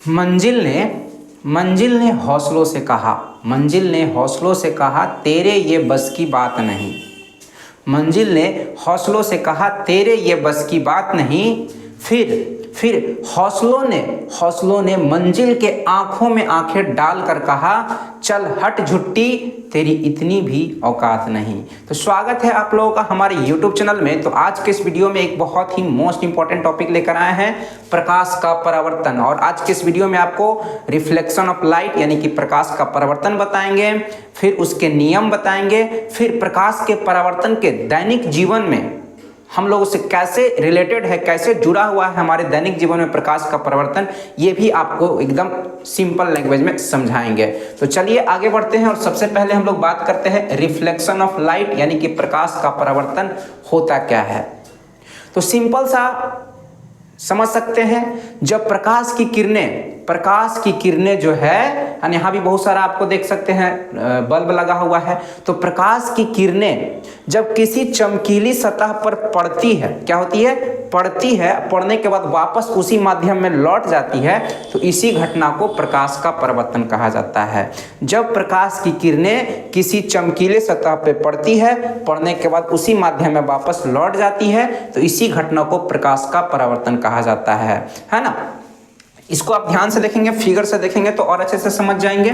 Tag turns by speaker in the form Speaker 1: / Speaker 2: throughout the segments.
Speaker 1: मंजिल ने हौसलों से कहा, मंजिल ने हौसलों से कहा तेरे ये बस की बात नहीं। मंजिल ने हौसलों से कहा तेरे ये बस की बात नहीं। फिर हौसलों ने मंजिल के आंखों में आंखें डालकर कहा चल हट झुट्टी तेरी इतनी भी औकात नहीं। तो स्वागत है आप लोगों का हमारे YouTube चैनल में। तो आज के इस वीडियो में एक बहुत ही मोस्ट इंपॉर्टेंट टॉपिक लेकर आए हैं, प्रकाश का परावर्तन। और आज के इस वीडियो में आपको रिफ्लेक्शन ऑफ लाइट यानी कि प्रकाश का परावर्तन बताएंगे, फिर उसके नियम बताएंगे, फिर प्रकाश के परावर्तन के दैनिक जीवन में हम लोगों से कैसे रिलेटेड है, कैसे जुड़ा हुआ है हमारे दैनिक जीवन में प्रकाश का परिवर्तन, ये भी आपको एकदम सिंपल लैंग्वेज में समझाएंगे। तो चलिए आगे बढ़ते हैं और सबसे पहले हम लोग बात करते हैं रिफ्लेक्शन ऑफ लाइट यानी कि प्रकाश का परावर्तन होता क्या है। तो सिंपल सा समझ सकते हैं, जब प्रकाश की किरणें जो है, यहाँ भी बहुत सारा आपको देख सकते हैं बल्ब लगा हुआ है। तो प्रकाश की किरणें जब किसी चमकीली सतह पर पड़ती है, क्या होती है? पड़ती है, पड़ने के बाद वापस उसी माध्यम में लौट जाती है, तो इसी घटना को प्रकाश का परावर्तन कहा जाता है। जब प्रकाश की किरणें किसी चमकीले सतह पर पड़ती है, पड़ने के बाद उसी माध्यम में वापस लौट जाती है, तो इसी घटना को प्रकाश का परावर्तन कहा जाता है ना। इसको आप ध्यान से देखेंगे, फिगर से देखेंगे तो और अच्छे से समझ जाएंगे।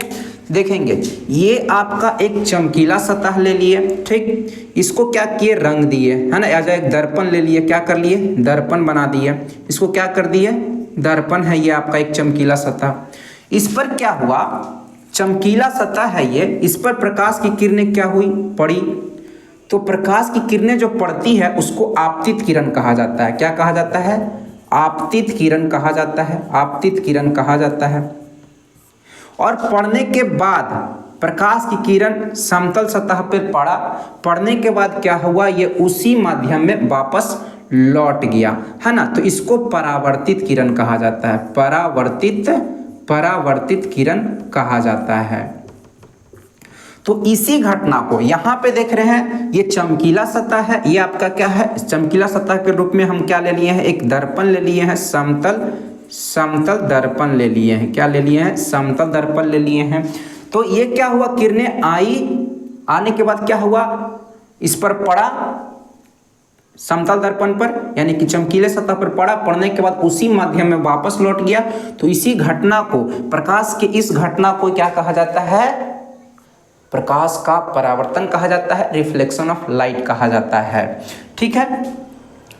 Speaker 1: देखेंगे ये आपका एक चमकीला सतह ले लिए, ठीक, इसको क्या किए? रंग दिए, है ना। या एक दर्पण ले लिए, क्या कर लिए? दर्पण बना दिए। इसको क्या कर दिए? दर्पण है ये आपका एक चमकीला सतह। इस पर क्या हुआ? चमकीला सतह है ये, इस पर प्रकाश की किरणें क्या हुई? पड़ी। तो प्रकाश की किरणें जो पड़ती है उसको आपतित किरण कहा जाता है। क्या कहा जाता है? आपतित किरण कहा जाता है, आपतित किरण कहा जाता है। और पड़ने के बाद प्रकाश की किरण समतल सतह पर पड़ा, पड़ने के बाद क्या हुआ? ये उसी माध्यम में वापस लौट गया, है ना। तो इसको परावर्तित किरण कहा जाता है, परावर्तित किरण कहा जाता है। तो इसी घटना को यहाँ पे देख रहे हैं, ये चमकीला सतह है, ये आपका क्या है? चमकीला सतह के रूप में हम क्या ले लिए हैं? एक दर्पण ले लिए हैं, समतल दर्पण ले लिए हैं। क्या ले लिए हैं? समतल दर्पण ले लिए हैं। तो ये क्या हुआ? किरणें आई, आने के बाद क्या हुआ? इस पर पड़ा, समतल दर्पण पर यानी कि चमकीले सतह पर पड़ा, पड़ने के बाद उसी माध्यम में वापस लौट गया। तो इसी घटना को, प्रकाश के इस घटना को क्या कहा जाता है? प्रकाश का परावर्तन कहा जाता है, रिफ्लेक्शन ऑफ लाइट कहा जाता है, ठीक है।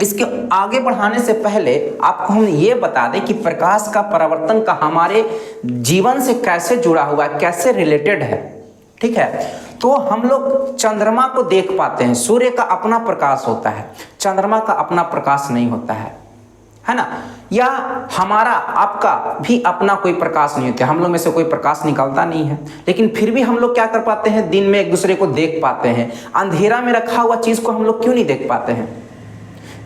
Speaker 1: इसके आगे बढ़ाने से पहले आपको हम ये बता दें कि प्रकाश का परावर्तन का हमारे जीवन से कैसे जुड़ा हुआ है, कैसे रिलेटेड है, ठीक है। तो हम लोग चंद्रमा को देख पाते हैं, सूर्य का अपना प्रकाश होता है, चंद्रमा का अपना प्रकाश नहीं होता है ना। या हमारा आपका भी अपना कोई प्रकाश नहीं होता, हम लोग में से कोई प्रकाश निकलता नहीं है, लेकिन फिर भी हम लोग क्या कर पाते हैं? दिन में एक दूसरे को देख पाते हैं। अंधेरा में रखा हुआ चीज को हम लोग क्यों नहीं देख पाते हैं?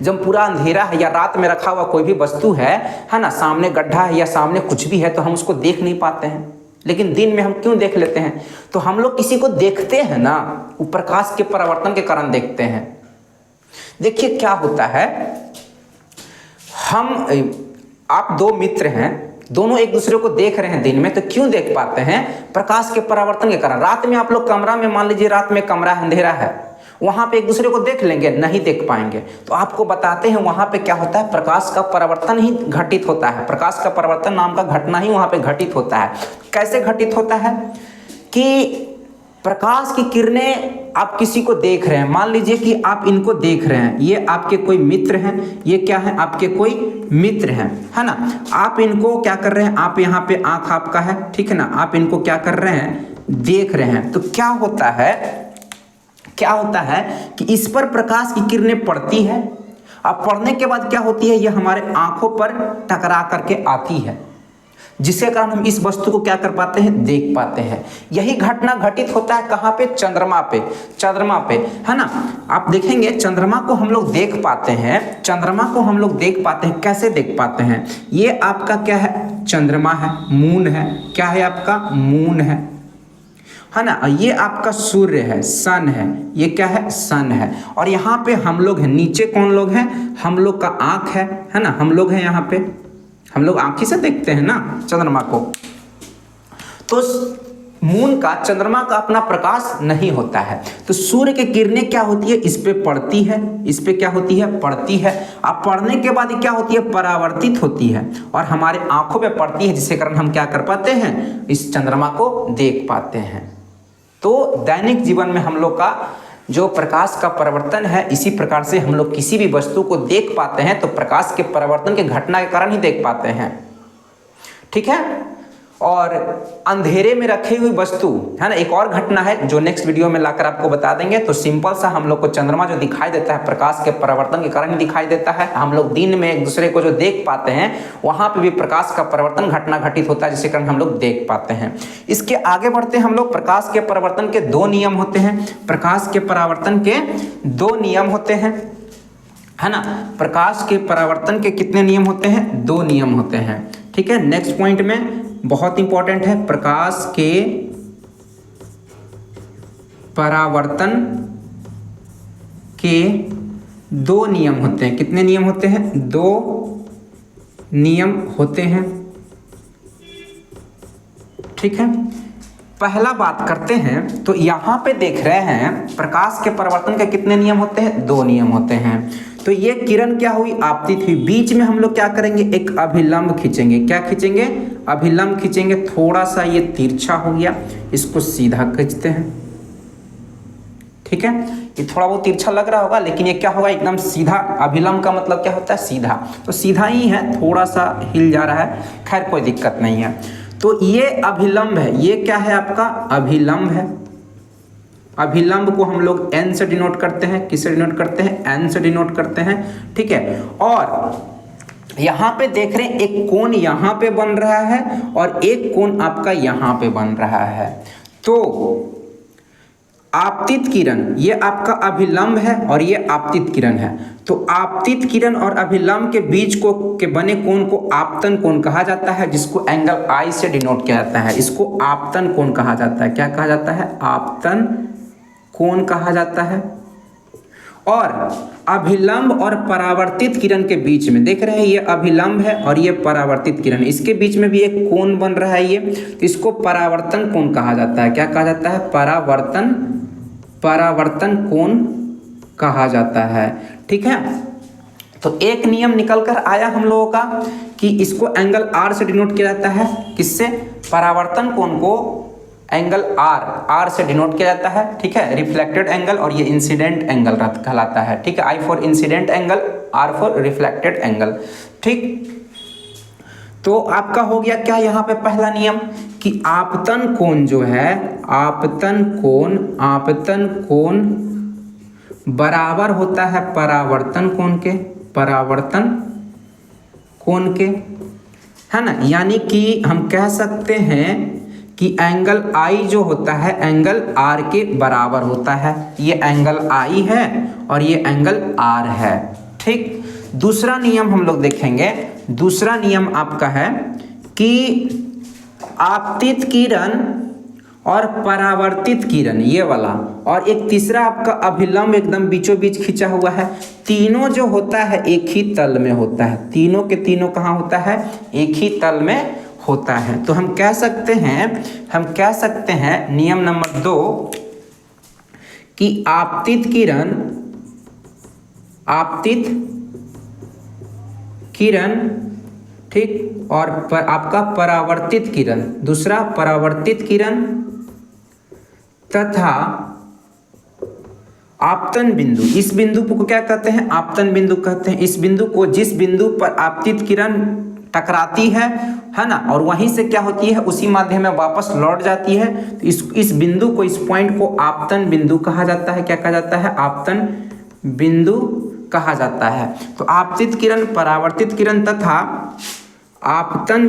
Speaker 1: जब पूरा अंधेरा है या रात में रखा हुआ कोई भी वस्तु है ना, सामने गड्ढा है या सामने कुछ भी है, तो हम उसको देख नहीं पाते हैं, लेकिन दिन में हम क्यों देख लेते हैं? तो हम लोग किसी को देखते हैं ना, वो प्रकाश के परावर्तन के कारण देखते हैं। देखिए क्या होता है, आप दो मित्र हैं, दोनों एक दूसरे को देख रहे हैं दिन में, तो क्यों देख पाते हैं? प्रकाश के परावर्तन के कारण। रात में आप लोग कमरा में, मान लीजिए रात में कमरा अंधेरा है, वहां पे एक दूसरे को देख लेंगे? नहीं देख पाएंगे। तो आपको बताते हैं वहां पे क्या होता है? प्रकाश का परावर्तन ही घटित होता है, प्रकाश का परावर्तन नाम का घटना ही वहां पे घटित होता है। कैसे घटित होता है? कि प्रकाश की किरणें आप किसी को देख रहे हैं, मान लीजिए कि आप इनको देख रहे हैं, ये आपके कोई मित्र हैं, ये क्या है? आपके कोई मित्र हैं, है ना। आप इनको क्या कर रहे हैं? आप यहाँ पे आंख आपका है, ठीक है ना, आप इनको क्या कर रहे हैं? देख रहे हैं। तो क्या होता है कि इस पर प्रकाश की किरणें पड़ती है, अब पड़ने के बाद क्या होती है? ये हमारे आंखों पर टकरा करके आती है, जिसके कारण हम इस वस्तु को क्या कर पाते हैं? देख पाते हैं। यही घटना घटित होता है कहाँ पे? चंद्रमा पे, है ना। आप देखेंगे चंद्रमा को हम लोग देख पाते हैं, चंद्रमा को हम लोग देख पाते हैं। कैसे देख पाते हैं? ये आपका क्या है? चंद्रमा है, मून है, क्या है आपका? मून है ना। ये आपका सूर्य है, सन है, ये क्या है? सन है। और यहाँ पे हम लोग हैं, नीचे कौन लोग हैं? हम लोग का आँख है ना, हम लोग हैं यहाँ पे, हम लोग आंखी से देखते हैं ना चंद्रमा को। तो मून का, चंद्रमा का अपना प्रकाश नहीं होता है, तो सूर्य की किरणें क्या होती है, इस पे पड़ती है, इस पे क्या होती है, पड़ती है। अब पड़ने के बाद क्या होती है, परावर्तित होती है और हमारे आंखों पे पड़ती है, जिसके कारण हम क्या कर पाते हैं, इस चंद्रमा को देख पाते हैं। तो दैनिक जीवन में हम लोग का जो प्रकाश का परिवर्तन है, इसी प्रकार से हम लोग किसी भी वस्तु को देख पाते हैं तो प्रकाश के परिवर्तन के घटना के कारण ही देख पाते हैं, ठीक है। और अंधेरे में रखी हुई वस्तु है ना, एक और घटना है जो नेक्स्ट वीडियो में लाकर आपको बता देंगे। तो सिंपल सा हम लोग को चंद्रमा जो दिखाई देता है प्रकाश के परिवर्तन के कारण ही दिखाई देता है। हम लोग दिन में एक दूसरे को जो देख पाते हैं वहां पे भी प्रकाश का परिवर्तन घटना घटित होता है, जिसके कारण हम लोग देख पाते हैं। इसके आगे बढ़ते हैं हम लोग। प्रकाश के परिवर्तन के दो नियम होते हैं, प्रकाश के परावर्तन के दो नियम होते हैं, है ना। प्रकाश के परावर्तन के कितने नियम होते हैं, दो नियम होते हैं, ठीक है। नेक्स्ट पॉइंट में बहुत इंपॉर्टेंट है, प्रकाश के परावर्तन के दो नियम होते हैं। कितने नियम होते हैं, दो नियम होते हैं, ठीक है। पहला बात करते हैं तो यहां पे देख रहे हैं प्रकाश के परिवर्तन के कितने नियम होते हैं, दो नियम होते हैं। तो ये किरण क्या हुई, आपतित हुई, बीच में हम लोग क्या करेंगे, एक अभिलंब खींचेंगे। क्या खींचेंगे, अभिलंब खींचेंगे। थोड़ा सा ये तिरछा हो गया, इसको सीधा खींचते हैं, ठीक है। ये थोड़ा बहुत तिरछा लग रहा होगा लेकिन ये क्या होगा, एकदम सीधा। अभिलंब का मतलब क्या होता है, सीधा। तो सीधा ही है, थोड़ा सा हिल जा रहा है, खैर कोई दिक्कत नहीं है। तो ये अभिलंब है, ये क्या है आपका, अभिलंब है। अभिलंब को हम लोग n से डिनोट करते हैं, किससे डिनोट करते हैं, n से डिनोट करते हैं, ठीक है। और यहाँ पे देख रहे हैं एक कोण यहाँ पे बन रहा है और एक कोण आपका यहाँ पे बन रहा है। तो आपतित किरण, ये आपका अभिलंब है और ये आपतित किरण है। तो आपतित किरण और अभिलंब के बीच को के बने कोण को आपतन कोण कहा जाता है, जिसको एंगल I से डिनोट किया जाता है। इसको आपतन कोण कहा जाता है। क्या कहा जाता है, आपतन कोण कहा जाता है। और अभिलंब और परावर्तित किरण के बीच में देख रहे हैं, ये अभिलंब है और ये परावर्तित किरण, इसके बीच में भी एक कोण बन रहा है, ये तो इसको परावर्तन कोण कहा जाता है। क्या कहा जाता है, परावर्तन कोण कहा जाता है, ठीक है। तो एक नियम निकल कर आया हम लोगों का कि इसको एंगल R से डिनोट किया जाता है, किससे, परावर्तन कोण को एंगल R से डिनोट किया जाता है, ठीक है। रिफ्लेक्टेड एंगल और ये इंसिडेंट एंगल कहलाता है, ठीक है। I for incident angle, R for reflected angle, ठीक। तो आपका हो गया क्या यहाँ पे पहला नियम कि आपतन कोण जो है, आपतन कोण बराबर होता है परावर्तन कोण के, है ना। यानी कि हम कह सकते हैं कि एंगल I जो होता है एंगल R के बराबर होता है। ये एंगल I है और ये एंगल R है, ठीक। दूसरा नियम हम लोग देखेंगे। दूसरा नियम आपका है कि आपतित किरण और परावर्तित किरण, ये वाला, और एक तीसरा आपका अभिलंब एकदम बीचों बीच खींचा हुआ है। तीनों जो होता है एक ही तल में होता है, तीनों के तीनों कहाँ होता है, एक ही तल में होता है। तो हम कह सकते हैं नियम नंबर 2 कि आपतित किरण, ठीक, और आपका परावर्तित किरण, दूसरा परावर्तित किरण तथा आपतन बिंदु, इस बिंदु को क्या कहते हैं, आपतन बिंदु कहते हैं। इस बिंदु को, जिस बिंदु पर आपतित किरण टकराती है ना, और वहीं से क्या होती है, उसी माध्यम में वापस लौट जाती है, तो इस बिंदु को, इस पॉइंट को आपतन बिंदु कहा जाता है। क्या कहा जाता है, आपतन बिंदु कहा जाता है। तो आपतित किरण, परावर्तित किरण तथा आपतन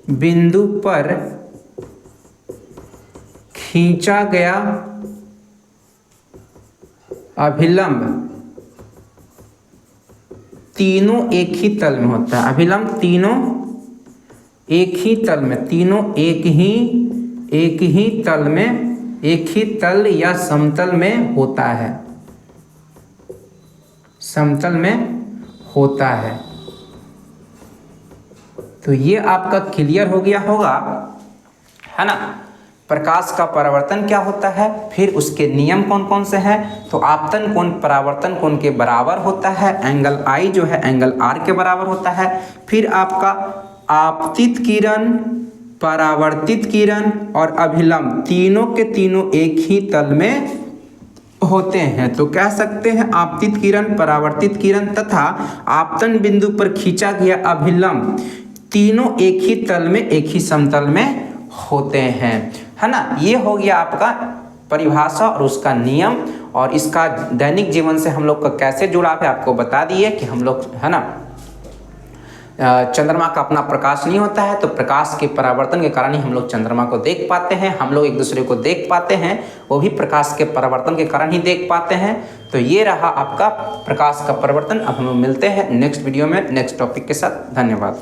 Speaker 1: बिंदु पर खींचा गया अभिलंब तीनों एक ही तल में होता है। अभिलंब तीनों एक ही तल में, तीनों एक ही तल में, एक ही तल या समतल में होता है, समतल में होता तो ये आपका क्लियर हो गया होगा, है ना। प्रकाश का परावर्तन क्या होता है, फिर उसके नियम कौन कौन से हैं। तो आपतन कोण परावर्तन कोण के बराबर होता है, एंगल आई जो है एंगल आर के बराबर होता है। फिर आपका आपतित किरण, परावर्तित किरण और अभिलंब तीनों के तीनों एक ही तल में होते हैं। तो कह सकते हैं आपतित किरण, परावर्तित किरण तथा आपतन बिंदु पर खींचा गया अभिलंब तीनों एक ही तल में, एक ही समतल में होते हैं, है ना। ये हो गया आपका परिभाषा और उसका नियम, और इसका दैनिक जीवन से हम लोग का कैसे जुड़ाव है आपको बता दिए कि हम लोग, है ना, चंद्रमा का अपना प्रकाश नहीं होता है, तो प्रकाश के परावर्तन के कारण ही हम लोग चंद्रमा को देख पाते हैं, हम लोग एक दूसरे को देख पाते हैं, वो भी प्रकाश के परावर्तन के कारण ही देख पाते हैं। तो ये रहा आपका प्रकाश का परावर्तन। अब हम लोग मिलते हैं नेक्स्ट वीडियो में नेक्स्ट टॉपिक के साथ। धन्यवाद।